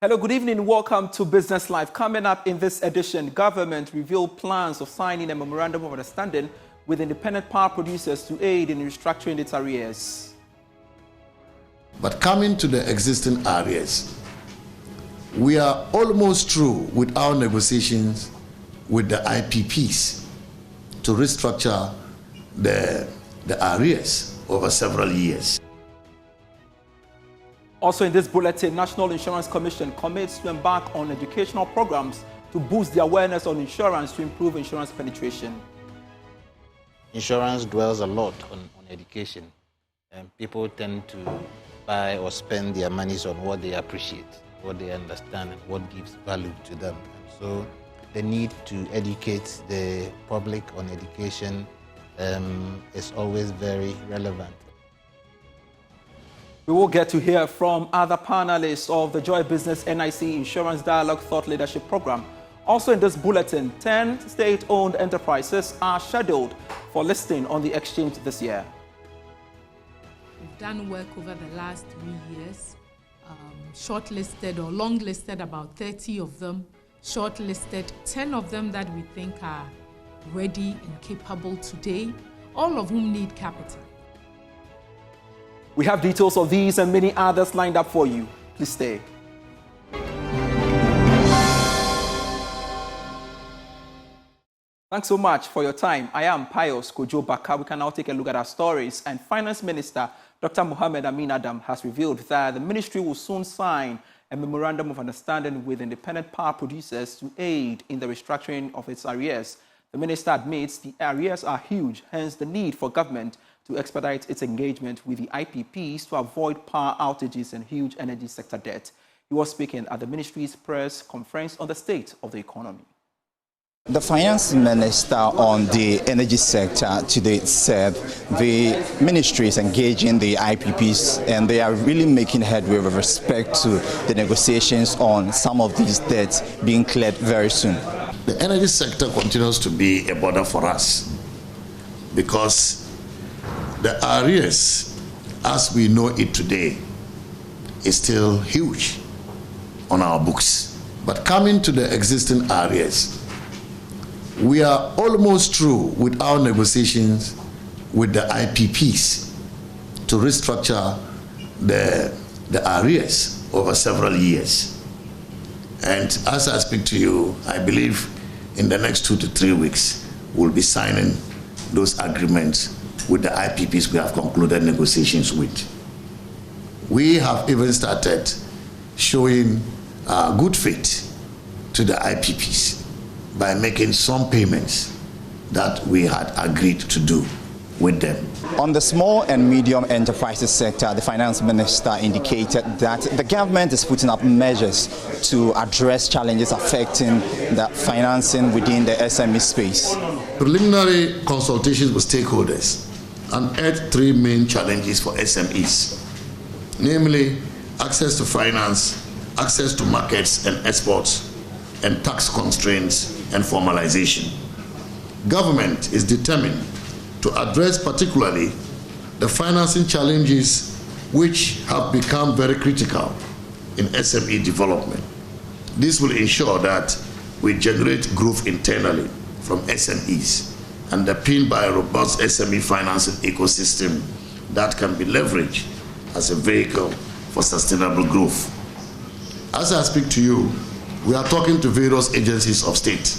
Hello, good evening. Welcome to Business Live. Coming up in this edition, government revealed plans of signing a memorandum of understanding with independent power producers to aid in restructuring its arrears. But coming to the existing arrears, we are almost through with our negotiations with the IPPs to restructure the arrears over several years. Also in this bulletin, National Insurance Commission commits to embark on educational programs to boost the awareness on insurance to improve insurance penetration. Insurance dwells a lot on education, and people tend to buy or spend their monies on what they appreciate, what they understand, and what gives value to them. And so the need to educate the public on education is always very relevant. We will get to hear from other panelists of the Joy Business NIC Insurance Dialogue Thought Leadership Program. Also in this bulletin, 10 state-owned enterprises are scheduled for listing on the exchange this year. We've done work over the last 3 years, shortlisted or long-listed about 30 of them, shortlisted 10 of them that we think are ready and capable today, all of whom need capital. We have details of these and many others lined up for you. Please stay. Thanks so much for your time. I am Pius Kojo Baka. We can now take a look at our stories. And Finance Minister Dr. Mohammed Amin Adam has revealed that the ministry will soon sign a memorandum of understanding with independent power producers to aid in the restructuring of its arrears. The minister admits the arrears are huge, hence the need for government to expedite its engagement with the IPPs to avoid power outages and huge energy sector debt. He was speaking at the ministry's press conference on the state of the economy. The finance minister on the energy sector today said the ministry is engaging the IPPs and they are really making headway with respect to the negotiations on some of these debts being cleared very soon. The energy sector continues to be a border for us because the arrears, as we know it today, is still huge on our books. But coming to the existing arrears, we are almost through with our negotiations with the IPPs to restructure the arrears over several years. And as I speak to you, I believe in the next 2 to 3 weeks, we'll be signing those agreements with the IPPs we have concluded negotiations with. We have even started showing good faith to the IPPs by making some payments that we had agreed to do with them. On the small and medium enterprises sector, the finance minister indicated that the government is putting up measures to address challenges affecting the financing within the SME space. Preliminary consultations with stakeholders unearthed 3 main challenges for SMEs, namely access to finance, access to markets and exports, and tax constraints and formalization. Government is determined to address particularly the financing challenges which have become very critical in SME development. This will ensure that we generate growth internally from SMEs, underpinned by a robust SME financing ecosystem that can be leveraged as a vehicle for sustainable growth. As I speak to you, we are talking to various agencies of state,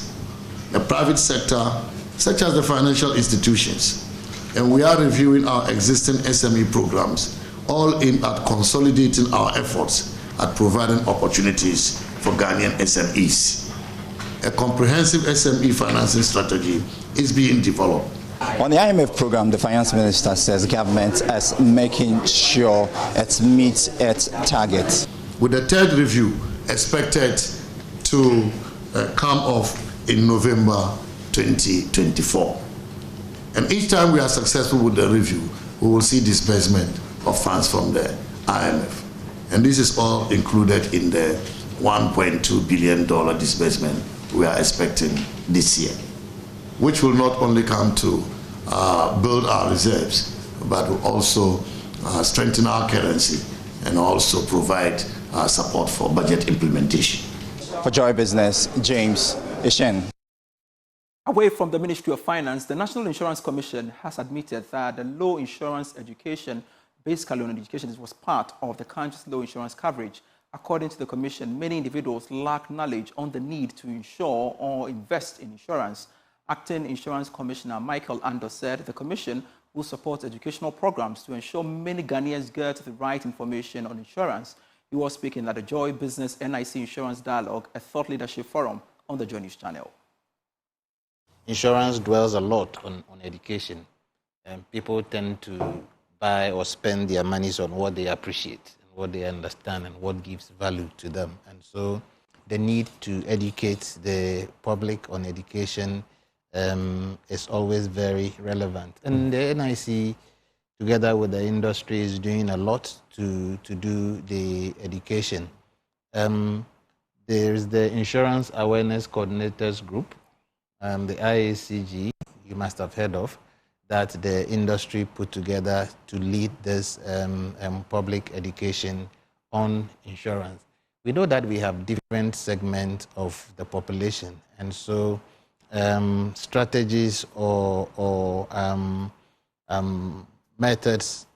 the private sector, such as the financial institutions, and we are reviewing our existing SME programs, all aimed at consolidating our efforts at providing opportunities for Ghanaian SMEs. A comprehensive SME financing strategy is being developed. On the IMF program, the finance minister says government is making sure it meets its targets. With the 3rd review expected to come off in November 2024. And each time we are successful with the review, we will see disbursement of funds from the IMF. And this is all included in the $1.2 billion disbursement we are expecting this year, which will not only come to build our reserves, but will also strengthen our currency and also provide support for budget implementation. For Joy Business, James Ishen. Away from the Ministry of Finance, the National Insurance Commission has admitted that the low insurance education, basically on education, was part of the country's low insurance coverage. According to the Commission, many individuals lack knowledge on the need to insure or invest in insurance. Acting Insurance Commissioner Michael Ando said the Commission will support educational programs to ensure many Ghanaians get the right information on insurance. He was speaking at the Joy Business NIC Insurance Dialogue, a thought leadership forum on the Joy News channel. Insurance dwells a lot on education. People tend to buy or spend their monies on what they appreciate, and what they understand, and what gives value to them. And so the need to educate the public on education is always very relevant. And the NIC, together with the industry, is doing a lot to do the education. There's the Insurance Awareness Coordinators Group, the IACG, you must have heard of, that the industry put together to lead this public education on insurance. We know that we have different segments of the population, and so strategies or methods,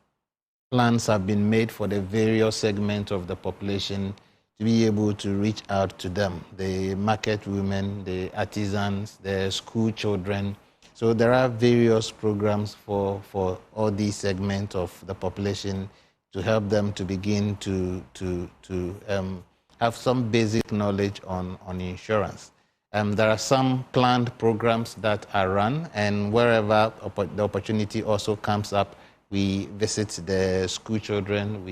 plans have been made for the various segments of the population to be able to reach out to them, the market women, the artisans, the school children. So there are various programs for all these segments of the population to help them to begin to have some basic knowledge on insurance. There are some planned programs that are run, and wherever the opportunity also comes up, we visit the school children.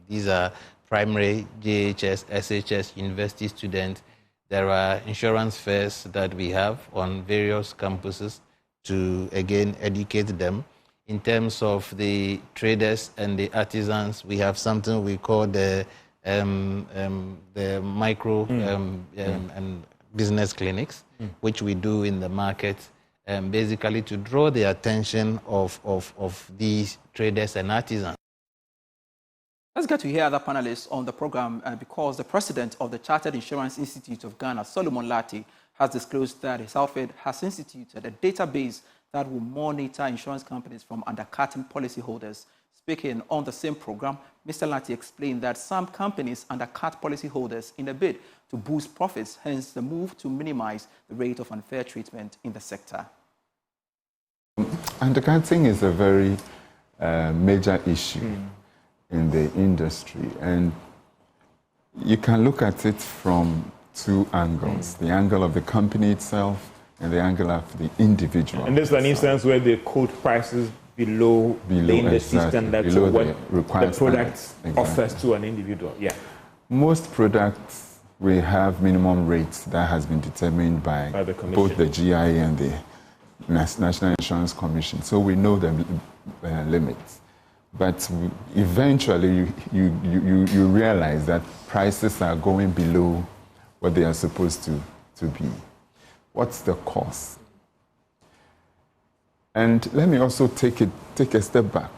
These are primary, JHS, SHS, university students. There are insurance fairs that we have on various campuses to, again, educate them. In terms of the traders and the artisans, we have something we call the micro and business clinics, which we do in the market, basically to draw the attention of these traders and artisans. Let's get to hear other panelists on the program because the president of the Chartered Insurance Institute of Ghana, Solomon Lati, has disclosed that his outfit has instituted a database that will monitor insurance companies from undercutting policyholders. Speaking on the same program, Mr. Lati explained that some companies undercut policyholders in a bid to boost profits, hence the move to minimize the rate of unfair treatment in the sector. Undercutting is a very major issue in the industry, and you can look at it from two angles, the angle of the company itself and the angle of the individual. And this is an instance where they quote prices below the industry standards of what the product offers to an individual. Yeah. Most products, we have minimum rates that has been determined by both the GIA and the National Insurance Commission, so we know the limits. But eventually you realize that prices are going below what they are supposed to be. What's the cost? And let me also take a step back.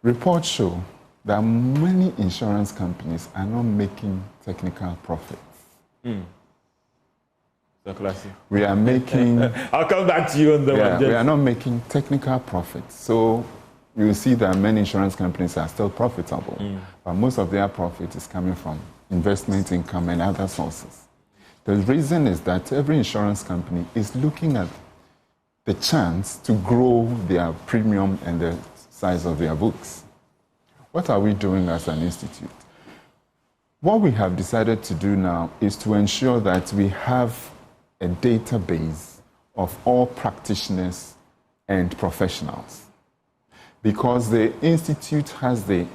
Reports show that many insurance companies are not making technical profits. We are making... I'll come back to you on the one. We are not making technical profits. So you see that many insurance companies are still profitable, but most of their profit is coming from investment income and other sources. The reason is that every insurance company is looking at the chance to grow their premium and the size of their books. What are we doing as an institute? What we have decided to do now is to ensure that we have a database of all practitioners and professionals, because the institute has the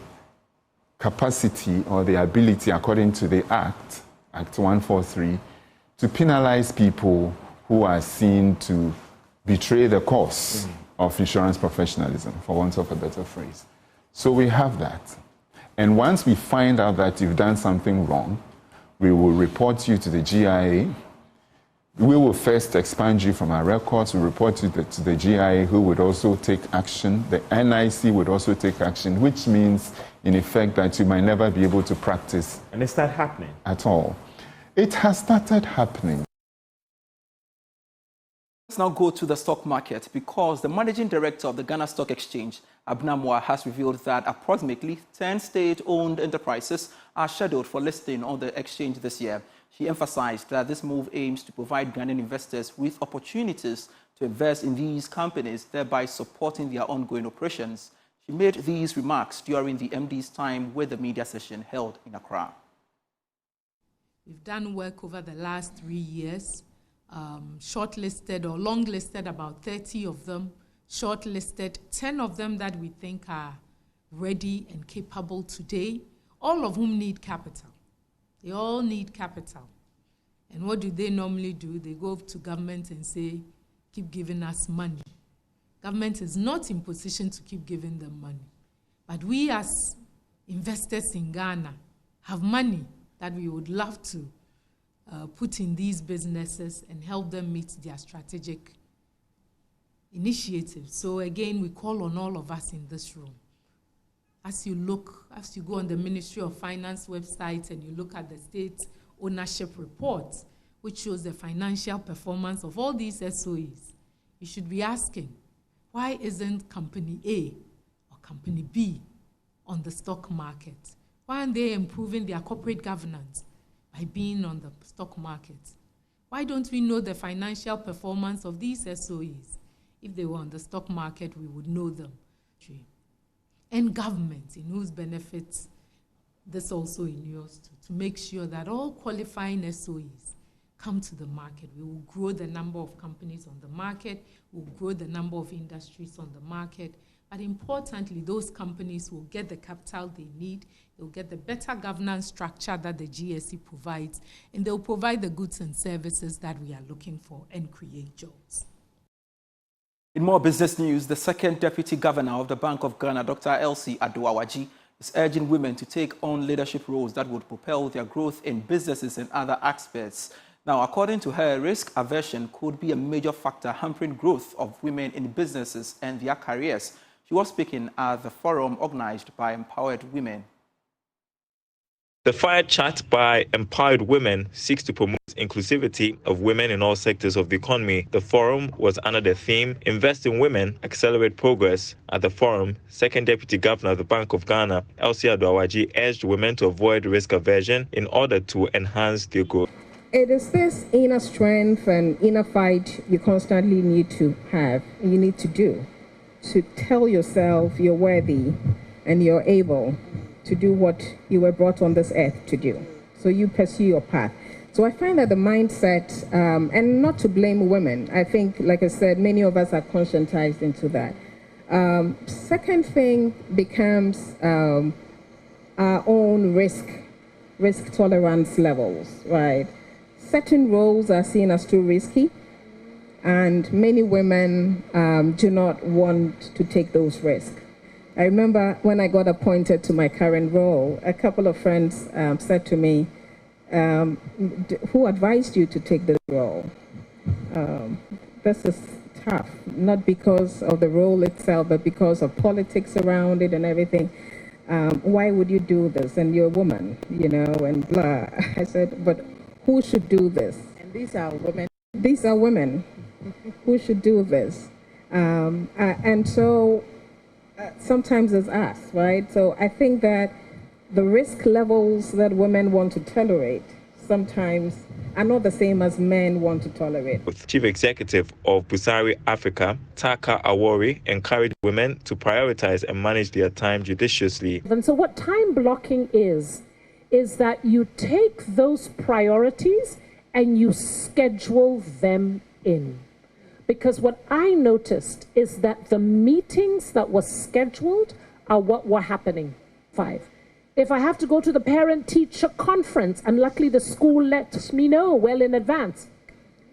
capacity or the ability, according to the Act 143, to penalize people who are seen to betray the cause of insurance professionalism, for want of a better phrase. So we have that. And once we find out that you've done something wrong, we will report you to the GIA. We will first expand you from our records. We report to the GIA, who would also take action. The NIC would also take action, which means, in effect, that you might never be able to practice. And it started happening? At all. It has started happening. Let's now go to the stock market, because the managing director of the Ghana Stock Exchange, Abna Moa, has revealed that approximately 10 state-owned enterprises are scheduled for listing on the exchange this year. She emphasized that this move aims to provide Ghanaian investors with opportunities to invest in these companies, thereby supporting their ongoing operations. She made these remarks during the MD's time with the media session held in Accra. We've done work over the last 3 years, shortlisted or long-listed about 30 of them, shortlisted 10 of them that we think are ready and capable today, all of whom need capital. They all need capital. And what do they normally do? They go to government and say, keep giving us money. Government is not in position to keep giving them money. But we as investors in Ghana have money that we would love to put in these businesses and help them meet their strategic initiatives. So again, we call on all of us in this room. As you go on the Ministry of Finance website and you look at the state ownership report, which shows the financial performance of all these SOEs, you should be asking, why isn't Company A or Company B on the stock market? Why aren't they improving their corporate governance by being on the stock market? Why don't we know the financial performance of these SOEs? If they were on the stock market, we would know them. And government, in whose benefits this also inures to make sure that all qualifying SOEs come to the market. We will grow the number of companies on the market, we'll grow the number of industries on the market, but importantly, those companies will get the capital they need, they'll get the better governance structure that the GSE provides, and they'll provide the goods and services that we are looking for and create jobs. In more business news, the second Deputy Governor of the Bank of Ghana, Dr. Elsie Adoawaji, is urging women to take on leadership roles that would propel their growth in businesses and other aspects. Now, according to her, risk aversion could be a major factor hampering growth of women in businesses and their careers. She was speaking at the forum organized by Empowered Women. The Fire Chat by Empowered Women seeks to promote inclusivity of women in all sectors of the economy. The forum was under the theme, Invest in Women, Accelerate Progress. At the forum, Second Deputy Governor of the Bank of Ghana, Elsie Adoawaji, urged women to avoid risk aversion in order to enhance their growth. It is this inner strength and inner fight you constantly need to have, you need to do, to tell yourself you're worthy and you're able to do what you were brought on this earth to do. So you pursue your path. So I find that the mindset, and not to blame women, I think, like I said, many of us are conscientized into that. Second thing becomes our own risk tolerance levels, right? Certain roles are seen as too risky, and many women do not want to take those risks. I remember when I got appointed to my current role, a couple of friends said to me, who advised you to take this role? This is tough, not because of the role itself, but because of politics around it and everything. Why would you do this? And you're a woman, you know, and blah. I said, but who should do this? And these are women. These are women who should do this. And so sometimes it's us, right? So I think that the risk levels that women want to tolerate sometimes are not the same as men want to tolerate. Chief Executive of Busari Africa, Taka Awori, encouraged women to prioritize and manage their time judiciously. And so what time blocking is that you take those priorities and you schedule them in. Because what I noticed is that the meetings that were scheduled are what were happening. 5. If I have to go to the parent-teacher conference, and luckily the school lets me know well in advance,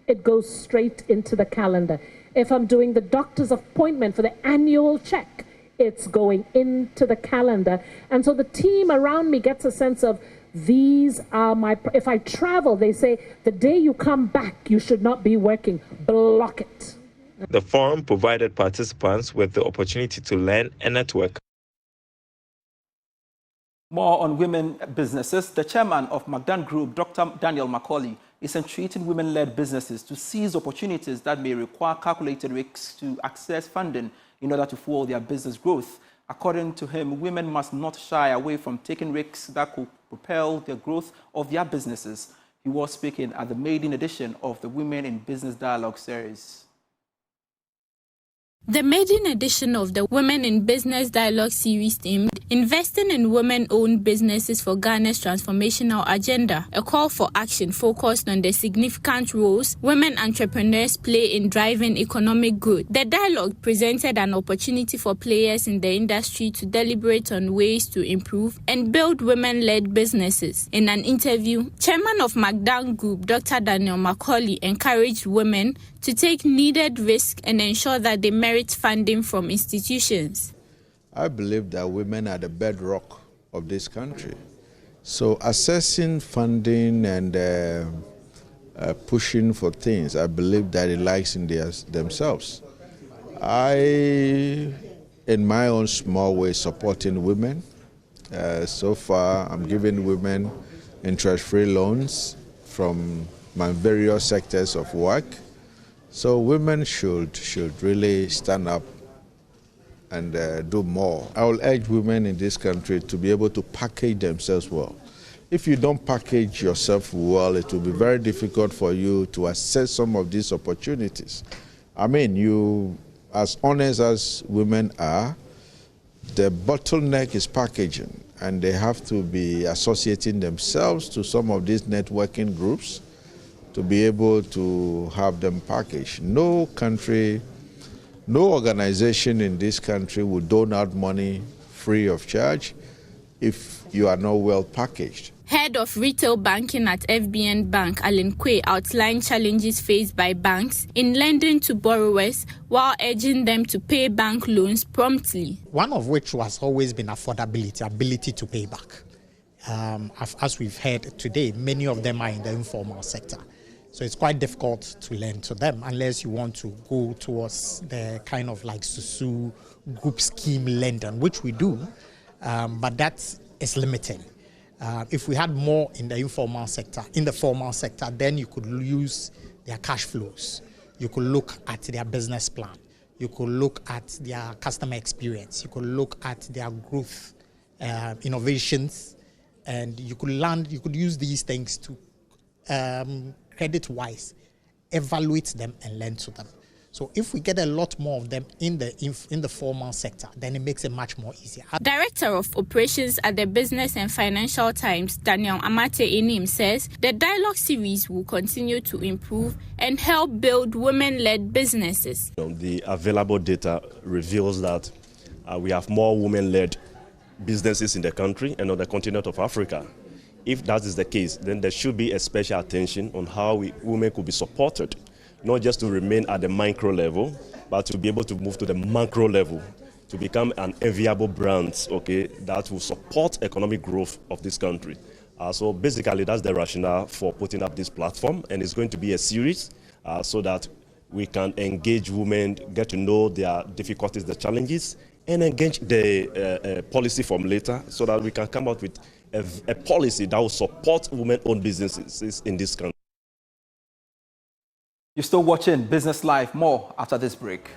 it goes straight into the calendar. If I'm doing the doctor's appointment for the annual check, it's going into the calendar. And so the team around me gets a sense of These are if I travel, they say, the day you come back, you should not be working. Block it. The forum provided participants with the opportunity to learn and network. More on women businesses. The chairman of McDan Group, Dr. Daniel Macaulay, is entreating women-led businesses to seize opportunities that may require calculated risks to access funding in order to fuel their business growth. According to him, women must not shy away from taking risks that could propel the growth of their businesses. He was speaking at the maiden edition of the Women in Business Dialogue series. The maiden edition of the Women in Business Dialogue series themed Investing in Women-Owned Businesses for Ghana's Transformational Agenda, a call for action focused on the significant roles women entrepreneurs play in driving economic growth. The dialogue presented an opportunity for players in the industry to deliberate on ways to improve and build women-led businesses. In an interview, Chairman of McDan Group, Dr. Daniel Macaulay, encouraged women to take needed risk and ensure that they merit funding from institutions. I believe that women are the bedrock of this country. So assessing funding and pushing for things, I believe that it lies in themselves. I, in my own small way, supporting women. So far, I'm giving women interest-free loans from my various sectors of work. So women should really stand up and do more. I will urge women in this country to be able to package themselves well. If you don't package yourself well, it will be very difficult for you to access some of these opportunities. I mean, you, as honest as women are, the bottleneck is packaging, and they have to be associating themselves to some of these networking groups to be able to have them packaged. No country, no organization in this country will dole out money free of charge if you are not well packaged. Head of Retail Banking at FBN Bank, Alan Quay, outlined challenges faced by banks in lending to borrowers while urging them to pay bank loans promptly. One of which has always been affordability, ability to pay back. As we've heard today, many of them are in the informal sector. So it's quite difficult to lend to them unless you want to go towards the kind of like SUSU group scheme lending, which we do, but that is limited. If we had more in the informal sector, in the formal sector, then you could use their cash flows. You could look at their business plan. You could look at their customer experience. You could look at their growth, innovations, and you could use these things to credit-wise, evaluate them and lend to them. So if we get a lot more of them in the formal sector, then it makes it much more easier. Director of Operations at the Business and Financial Times, Daniel Amate Enim, says the dialogue series will continue to improve and help build women-led businesses. The available data reveals that we have more women-led businesses in the country and on the continent of Africa. If that is the case, then there should be a special attention on how women could be supported, not just to remain at the micro level, but to be able to move to the macro level, to become an enviable brand, okay, that will support economic growth of this country. So basically, that's the rationale for putting up this platform, and it's going to be a series so that we can engage women, get to know their difficulties, their challenges, and engage the policy formulator so that we can come out with a policy that will support women-owned businesses in this country. You're still watching Business Live. More after this break.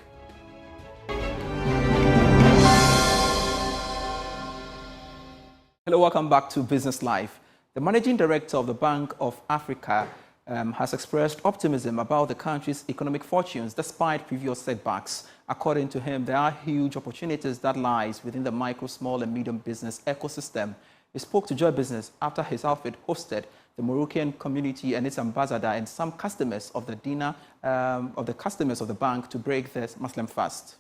Hello, welcome back to Business Live. The Managing Director of the Bank of Africa has expressed optimism about the country's economic fortunes despite previous setbacks. According to him, there are huge opportunities that lies within the micro, small and medium business ecosystem. He spoke to Joy Business after his outfit hosted the Moroccan community and its ambassador and some customers of the dinner of the bank to break the Muslim fast.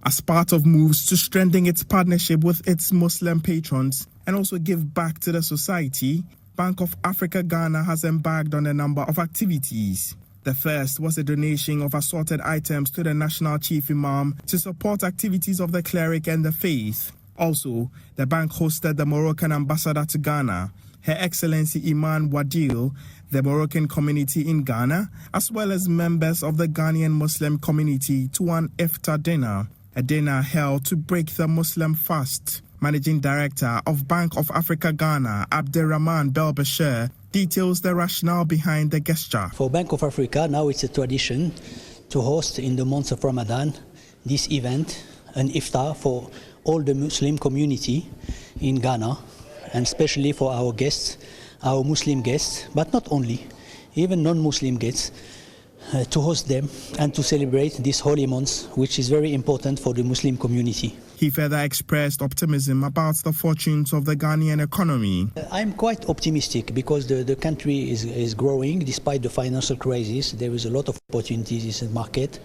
As part of moves to strengthen its partnership with its Muslim patrons and also give back to the society, Bank of Africa Ghana has embarked on a number of activities. The first was a donation of assorted items to the National Chief Imam to support activities of the cleric and the faith. Also, the bank hosted the Moroccan ambassador to Ghana, Her Excellency Iman Wadil, the Moroccan community in Ghana, as well as members of the Ghanaian Muslim community to an iftar dinner, a dinner held to break the Muslim fast. Managing Director of Bank of Africa Ghana, Abderrahman Belbashir, details the rationale behind the gesture. For Bank of Africa, now it's a tradition to host in the month of Ramadan this event, an iftar for all the Muslim community in Ghana, and especially for our guests, our Muslim guests, but not only, even non-Muslim guests, to host them and to celebrate this holy month, which is very important for the Muslim community. He further expressed optimism about the fortunes of the Ghanaian economy. I'm quite optimistic because the country is growing despite the financial crisis. There is a lot of opportunities in the market,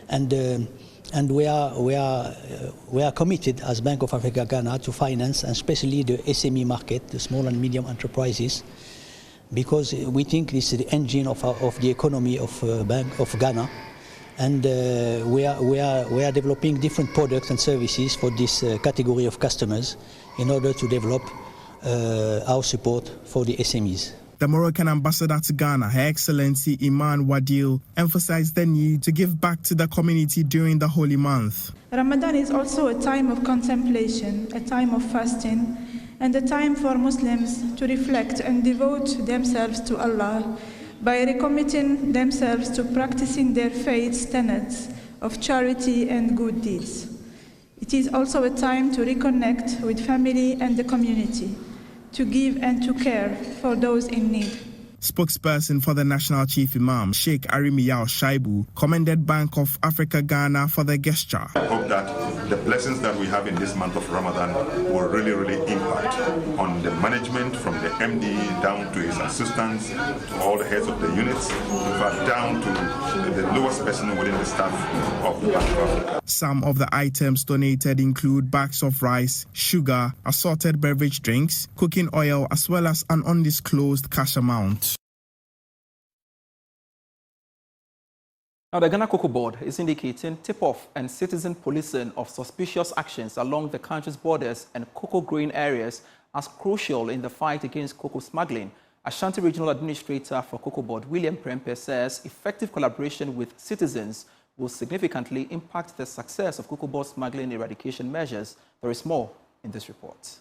and we are committed as Bank of Africa Ghana to finance, and especially the SME market, the small and medium enterprises, because we think this is the engine of the economy of Bank of Ghana, and we are developing different products and services for this category of customers in order to develop our support for the SMEs. The Moroccan ambassador to Ghana, Her Excellency Iman Wadil, emphasized the need to give back to the community during the holy month. Ramadan is also a time of contemplation, a time of fasting, and a time for Muslims to reflect and devote themselves to Allah by recommitting themselves to practicing their faith's tenets of charity and good deeds. It is also a time to reconnect with family and the community, to give and to care for those in need. Spokesperson for the National Chief Imam, Sheikh Arimiyao Shaibu, commended Bank of Africa Ghana for the gesture. I hope that the blessings that we have in this month of Ramadan will really impact on the management, from the MD down to his assistants, to all the heads of the units, in fact down to the lowest person within the staff of the Bank of Africa. Some of the items donated include bags of rice, sugar, assorted beverage drinks, cooking oil, as well as an undisclosed cash amount. Now, the Ghana Cocoa Board is indicating tip-off and citizen policing of suspicious actions along the country's borders and cocoa growing areas as crucial in the fight against cocoa smuggling. Ashanti Regional Administrator for Cocoa Board, William Prempe, says effective collaboration with citizens will significantly impact the success of Cocoa Board smuggling eradication measures. There is more in this report.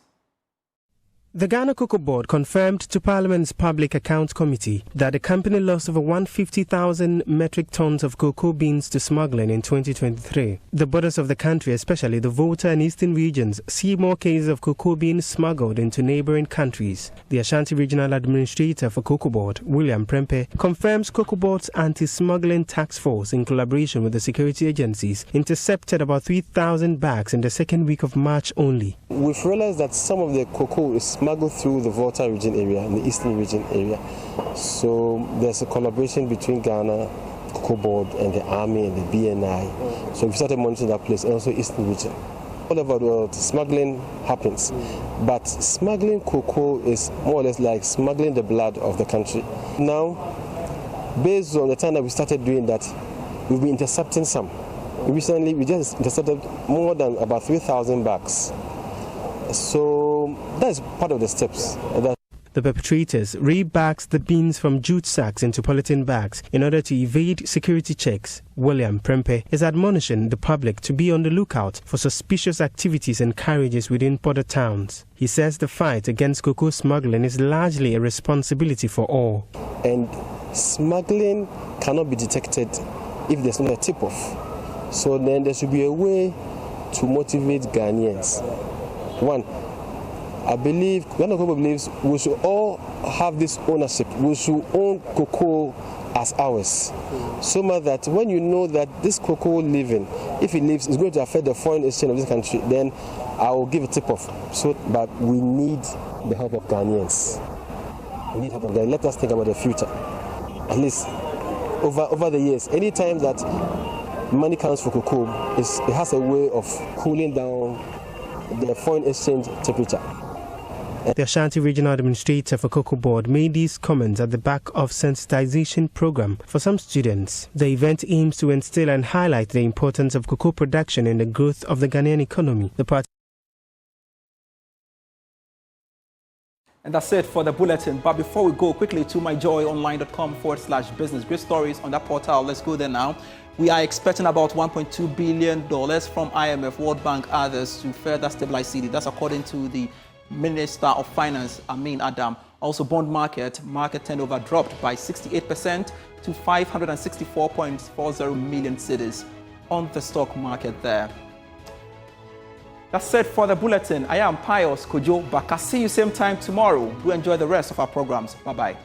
The Ghana Cocoa Board confirmed to Parliament's Public Accounts Committee that the company lost over 150,000 metric tons of cocoa beans to smuggling in 2023. The borders of the country, especially the Volta and Eastern regions, see more cases of cocoa beans smuggled into neighboring countries. The Ashanti Regional Administrator for Cocoa Board, William Prempe, confirms Cocoa Board's anti-smuggling task force, in collaboration with the security agencies, intercepted about 3,000 bags in the second week of March only. We've realized that some of the cocoa is smuggled through the Volta region area and the Eastern region area. So there's a collaboration between Ghana Cocoa Board and the Army and the BNI. So we started monitoring that place, and also Eastern region. All over the world, smuggling happens. But smuggling cocoa is more or less like smuggling the blood of the country. Now, based on the time that we started doing that, we've been intercepting some. Recently, we just intercepted more than about 3,000 bags. So that's part of the steps. The perpetrators rebags the beans from jute sacks into polythene bags in order to evade security checks. William Prempe is admonishing the public to be on the lookout for suspicious activities and carriages within border towns. He says the fight against cocoa smuggling is largely a responsibility for all. And smuggling cannot be detected if there's not a tip-off. So then there should be a way to motivate Ghanaians. One, I believe, Ghana Cocoa believes we should all have this ownership. We should own cocoa as ours. So much that when you know that this cocoa leaving, if it leaves, it's going to affect the foreign exchange of this country, then I will give a tip-off. So, but we need the help of Ghanaians. We need help of Ghanaians. Let us think about the future. At least over the years, any time that money comes for cocoa, it has a way of cooling down the foreign exchange temperature. The Ashanti Regional Administrator for Cocoa Board made these comments at the back of sensitization program for some students. The event aims to instill and highlight the importance of cocoa production in the growth of the Ghanaian economy. The party And that's it for the bulletin. But before we go quickly to myjoyonline.com/business, great stories on that portal. Let's go there now. We are expecting about $1.2 billion from IMF, World Bank, others to further stabilize cedi. That's according to the Minister of Finance, Amin Adam. Also, bond market turnover dropped by 68% to 564.40 million cedis on the stock market there. That's it for the bulletin. I am Pius Kojo Baka. See you same time tomorrow. Do enjoy the rest of our programs. Bye-bye.